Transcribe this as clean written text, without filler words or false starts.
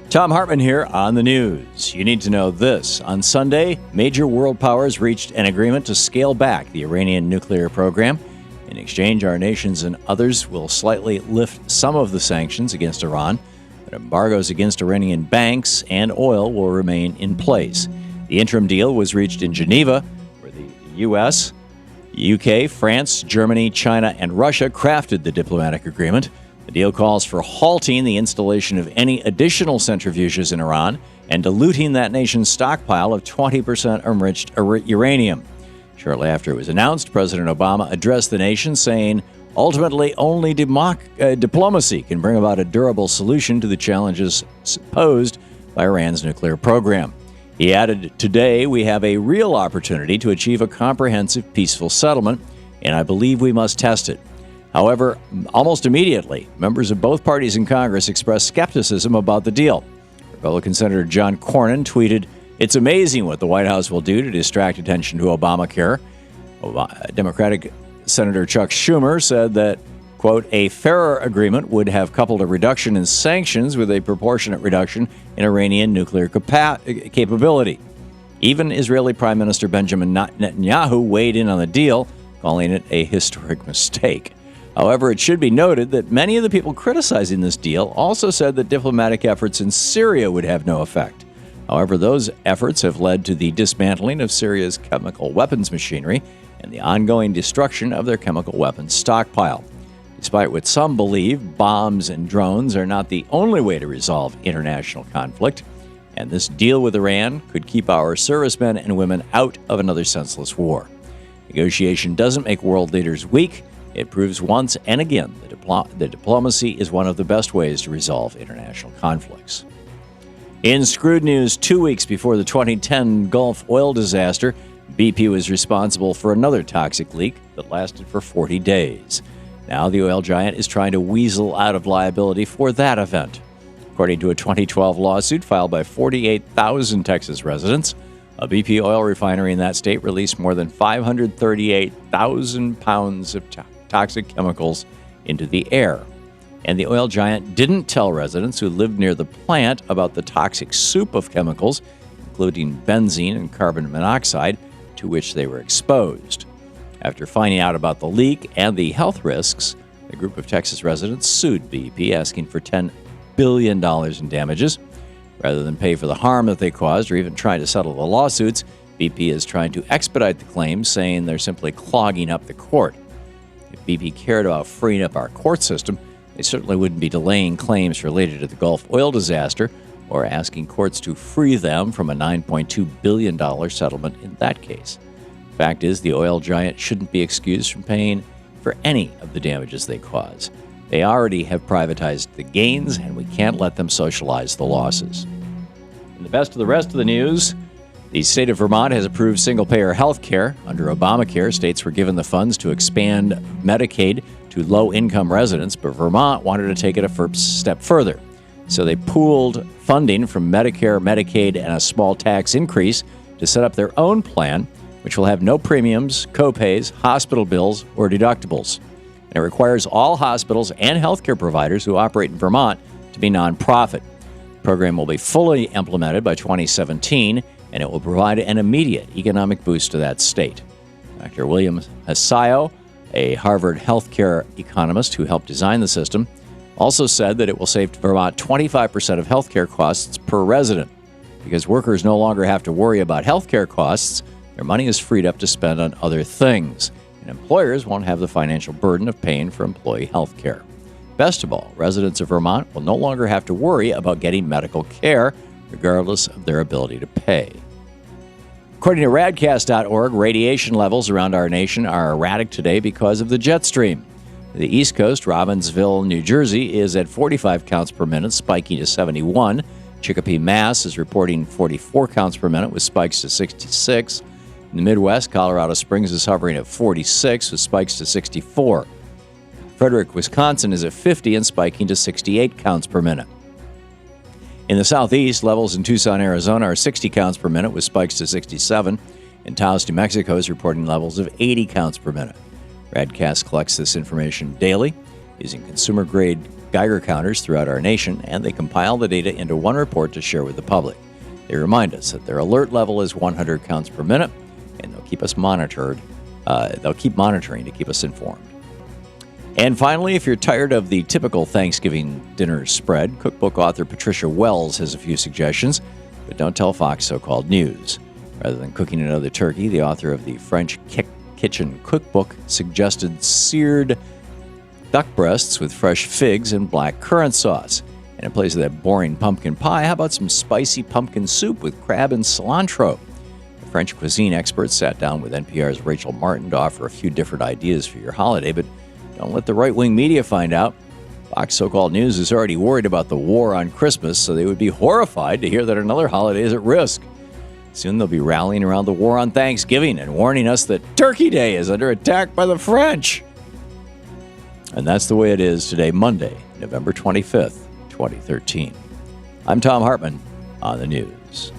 Thom Hartmann here on the news. You need to know this. On Sunday, major world powers reached an agreement to scale back the Iranian nuclear program. In exchange, our nations and others will slightly lift some of the sanctions against Iran, but embargoes against Iranian banks and oil will remain in place. The interim deal was reached in Geneva, where the U.S., UK, France, Germany, China, and Russia crafted the diplomatic agreement. The deal calls for halting the installation of any additional centrifuges in Iran and diluting that nation's stockpile of 20% enriched uranium. Shortly after it was announced, President Obama addressed the nation, saying, "Ultimately, only diplomacy can bring about a durable solution to the challenges posed by Iran's nuclear program." He added, "Today, we have a real opportunity to achieve a comprehensive, peaceful settlement, and I believe we must test it." However, almost immediately, members of both parties in Congress expressed skepticism about the deal. Republican Senator John Cornyn tweeted, "It's amazing what the White House will do to distract attention to Obamacare." Democratic Senator Chuck Schumer said that, quote, "a fairer agreement would have coupled a reduction in sanctions with a proportionate reduction in Iranian nuclear capability." Even Israeli Prime Minister Benjamin Netanyahu weighed in on the deal, calling it a historic mistake. However, it should be noted that many of the people criticizing this deal also said that diplomatic efforts in Syria would have no effect. However, those efforts have led to the dismantling of Syria's chemical weapons machinery and the ongoing destruction of their chemical weapons stockpile. Despite what some believe, bombs and drones are not the only way to resolve international conflict, and this deal with Iran could keep our servicemen and women out of another senseless war. Negotiation doesn't make world leaders weak. It proves once and again that diplomacy is one of the best ways to resolve international conflicts. In screwed news, 2 weeks before the 2010 Gulf oil disaster, BP was responsible for another toxic leak that lasted for 40 days. Now the oil giant is trying to weasel out of liability for that event. According to a 2012 lawsuit filed by 48,000 Texas residents, a BP oil refinery in that state released more than 538,000 pounds of toxic chemicals into the air. And the oil giant didn't tell residents who lived near the plant about the toxic soup of chemicals, including benzene and carbon monoxide, to which they were exposed. After finding out about the leak and the health risks, a group of Texas residents sued BP, asking for $10 billion in damages. Rather than pay for the harm that they caused or even try to settle the lawsuits, BP is trying to expedite the claims, saying they're simply clogging up the court. If BP cared about freeing up our court system, they certainly wouldn't be delaying claims related to the Gulf oil disaster or asking courts to free them from a $9.2 billion settlement in that case. Fact is, the oil giant shouldn't be excused from paying for any of the damages they cause. They already have privatized the gains, and we can't let them socialize the losses. In the best of the rest of the news, the state of Vermont has approved single-payer health care. Under Obamacare, states were given the funds to expand Medicaid to low-income residents, but Vermont wanted to take it a first step further. So they pooled funding from Medicare, Medicaid, and a small tax increase to set up their own plan, which will have no premiums, co-pays, hospital bills, or deductibles. And it requires all hospitals and healthcare providers who operate in Vermont to be nonprofit. The program will be fully implemented by 2017, and it will provide an immediate economic boost to that state. Dr. William Hasayo, a Harvard healthcare economist who helped design the system, also said that it will save Vermont 25% of healthcare costs per resident. Because workers no longer have to worry about healthcare costs, their money is freed up to spend on other things, and employers won't have the financial burden of paying for employee health care. Best of all, residents of Vermont will no longer have to worry about getting medical care, regardless of their ability to pay. According to radcast.org, radiation levels around our nation are erratic today because of the jet stream. The East Coast, Robbinsville, New Jersey, is at 45 counts per minute, spiking to 71. Chicopee, Mass. is reporting 44 counts per minute with spikes to 66. In the Midwest, Colorado Springs is hovering at 46 with spikes to 64. Frederick, Wisconsin is at 50 and spiking to 68 counts per minute. In the Southeast, levels in Tucson, Arizona are 60 counts per minute with spikes to 67. And Taos, New Mexico is reporting levels of 80 counts per minute. Radcast collects this information daily using consumer-grade Geiger counters throughout our nation, and they compile the data into one report to share with the public. They remind us that their alert level is 100 counts per minute, and they'll keep us monitored. They'll keep monitoring to keep us informed. And finally, if you're tired of the typical Thanksgiving dinner spread, cookbook author Patricia Wells has a few suggestions, but don't tell Fox so-called news. Rather than cooking another turkey, the author of the French Kitchen Cookbook suggested seared duck breasts with fresh figs and black currant sauce. And in place of that boring pumpkin pie, how about some spicy pumpkin soup with crab and cilantro? The French cuisine experts sat down with NPR's Rachel Martin to offer a few different ideas for your holiday, but don't let the right-wing media find out. Fox so-called news is already worried about the war on Christmas, so they would be horrified to hear that another holiday is at risk. Soon they'll be rallying around the war on Thanksgiving and warning us that Turkey Day is under attack by the French. And that's the way it is today, Monday, November 25th, 2013. I'm Thom Hartmann on the news.